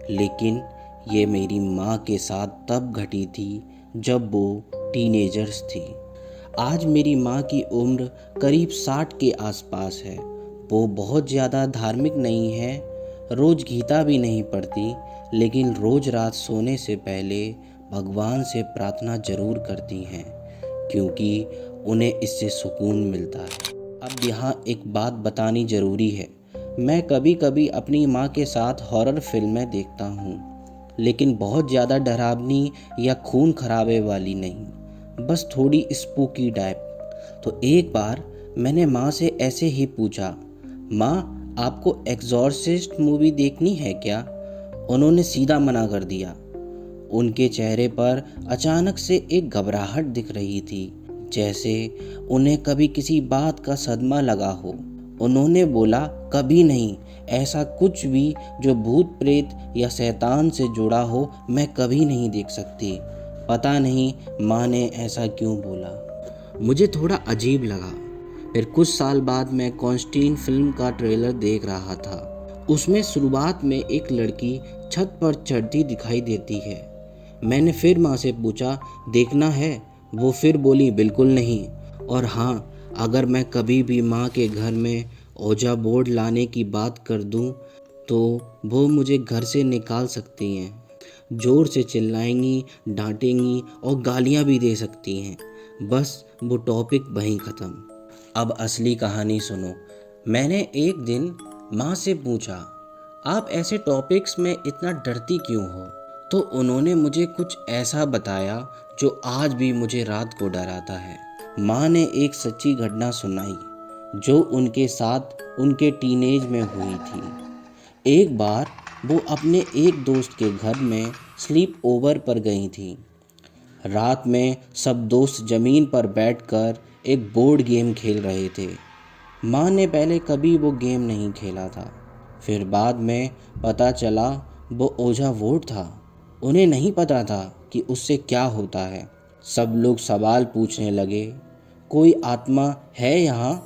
लेकिन ये मेरी माँ के साथ तब घटी थी जब वो टीनेजर्स थी। आज मेरी माँ की उम्र करीब 60 के आसपास है। वो बहुत ज़्यादा धार्मिक नहीं है, रोज़ गीता भी नहीं पढ़ती, लेकिन रोज़ रात सोने से पहले भगवान से प्रार्थना ज़रूर करती हैं, क्योंकि उन्हें इससे सुकून मिलता है। अब यहाँ एक बात बतानी ज़रूरी है। मैं कभी कभी अपनी माँ के साथ हॉरर फिल्में देखता हूँ, लेकिन बहुत ज़्यादा डरावनी या खून खराबे वाली नहीं, बस थोड़ी स्पूकी टाइप। तो एक बार मैंने माँ से ऐसे ही पूछा, माँ आपको एग्जॉर्सिस्ट मूवी देखनी है क्या? उन्होंने सीधा मना कर दिया। उनके चेहरे पर अचानक से एक घबराहट दिख रही थी, जैसे उन्हें कभी किसी बात का सदमा लगा हो। उन्होंने बोला, कभी नहीं, ऐसा कुछ भी जो भूत प्रेत या शैतान से जुड़ा हो मैं कभी नहीं देख सकती। पता नहीं माँ ने ऐसा क्यों बोला। मुझे थोड़ा अजीब लगा। फिर कुछ साल बाद मैं कॉन्स्टेंटाइन फिल्म का ट्रेलर देख रहा था। उसमें शुरुआत में एक लड़की छत पर चढ़ती दिखाई देती है। मैंने फिर माँ से पूछा, देखना है? वो फिर बोली, बिल्कुल नहीं। और हाँ, अगर मैं कभी भी माँ के घर में ओजा बोर्ड लाने की बात कर दूँ तो वो मुझे घर से निकाल सकती हैं। ज़ोर से चिल्लाएंगी, डांटेंगी और गालियाँ भी दे सकती हैं। बस वो टॉपिक वहीं ख़त्म। अब असली कहानी सुनो। मैंने एक दिन माँ से पूछा, आप ऐसे टॉपिक्स में इतना डरती क्यों हो? तो उन्होंने मुझे कुछ ऐसा बताया जो आज भी मुझे रात को डराता है। माँ ने एक सच्ची घटना सुनाई जो उनके साथ उनके टीनेज में हुई थी। एक बार वो अपने एक दोस्त के घर में स्लीप ओवर पर गई थी। रात में सब दोस्त ज़मीन पर बैठकर एक बोर्ड गेम खेल रहे थे। माँ ने पहले कभी वो गेम नहीं खेला था। फिर बाद में पता चला वो ओझा बोर्ड था। उन्हें नहीं पता था कि उससे क्या होता है। सब लोग सवाल पूछने लगे, कोई आत्मा है यहाँ?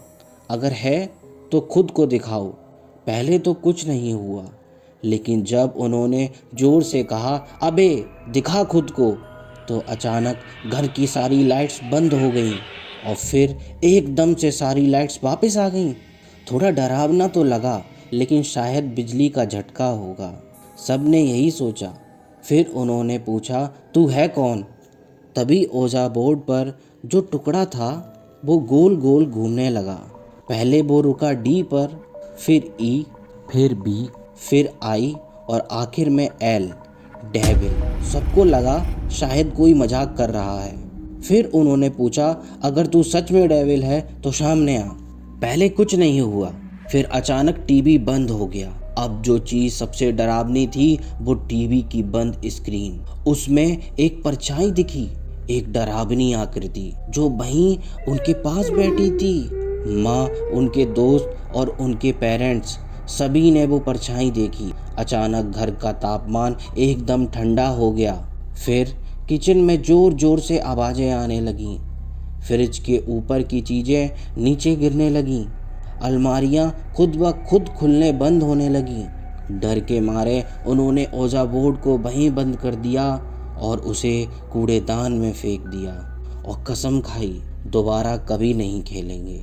अगर है तो खुद को दिखाओ। पहले तो कुछ नहीं हुआ, लेकिन जब उन्होंने ज़ोर से कहा, अबे दिखा खुद को, तो अचानक घर की सारी लाइट्स बंद हो गईं और फिर एकदम से सारी लाइट्स वापस आ गईं। थोड़ा डरावना तो लगा, लेकिन शायद बिजली का झटका होगा, सब ने यही सोचा। फिर उन्होंने पूछा, तू है कौन? तभी ओजा बोर्ड पर जो टुकड़ा था वो गोल गोल घूमने लगा। पहले वो रुका डी पर, फिर ई, फिर बी, फिर आई और आखिर में एल, डेविल। सबको लगा शायद कोई मजाक कर रहा है। फिर उन्होंने पूछा, अगर तू सच में डेविल है तो सामने आ। पहले कुछ नहीं हुआ, फिर अचानक टीवी बंद हो गया। अब जो चीज़ सबसे डरावनी थी वो टीवी की बंद स्क्रीन। उसमें एक परछाई दिखी, एक डरावनी आकृति जो वहीं उनके पास बैठी थी। माँ, उनके दोस्त और उनके पेरेंट्स सभी ने वो परछाई देखी। अचानक घर का तापमान एकदम ठंडा हो गया। फिर किचन में ज़ोर ज़ोर से आवाज़ें आने लगीं। फ्रिज के ऊपर की चीज़ें नीचे गिरने लगीं। अलमारियां खुद ब खुद खुलने बंद होने लगीं। डर के मारे उन्होंने ओजा बोर्ड को वहीं बंद कर दिया और उसे कूड़ेदान में फेंक दिया और कसम खाई दोबारा कभी नहीं खेलेंगे।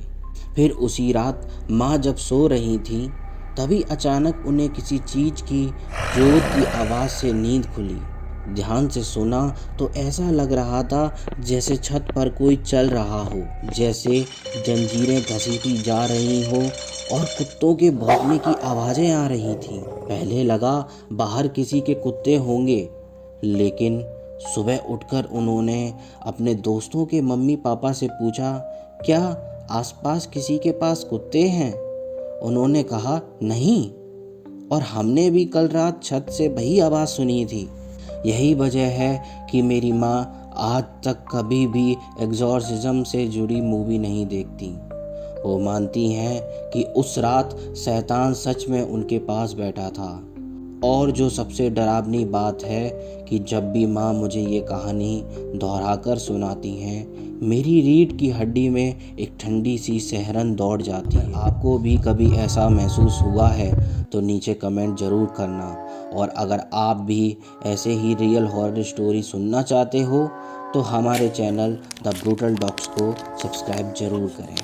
फिर उसी रात माँ जब सो रही थी, तभी अचानक उन्हें किसी चीज़ की जोर की आवाज़ से नींद खुली। ध्यान से सुना तो ऐसा लग रहा था जैसे छत पर कोई चल रहा हो, जैसे जंजीरें घसीटी जा रही हो और कुत्तों के भौंकने की आवाज़ें आ रही थीं। पहले लगा बाहर किसी के कुत्ते होंगे, लेकिन सुबह उठकर उन्होंने अपने दोस्तों के मम्मी पापा से पूछा, क्या आसपास किसी के पास कुत्ते हैं? उन्होंने कहा, नहीं, और हमने भी कल रात छत से वही आवाज़ सुनी थी। यही वजह है कि मेरी माँ आज तक कभी भी एग्जॉर्सिज्म से जुड़ी मूवी नहीं देखती। वो मानती हैं कि उस रात शैतान सच में उनके पास बैठा था और जो सबसे डरावनी बात है कि जब भी माँ मुझे ये कहानी दोहराकर सुनाती हैं, मेरी रीढ़ की हड्डी में एक ठंडी सी सिहरन दौड़ जाती है। आपको भी कभी ऐसा महसूस हुआ है तो नीचे कमेंट ज़रूर करना। और अगर आप भी ऐसे ही रियल हॉरर स्टोरी सुनना चाहते हो तो हमारे चैनल द ब्रूटल डॉग्स को सब्सक्राइब ज़रूर करें।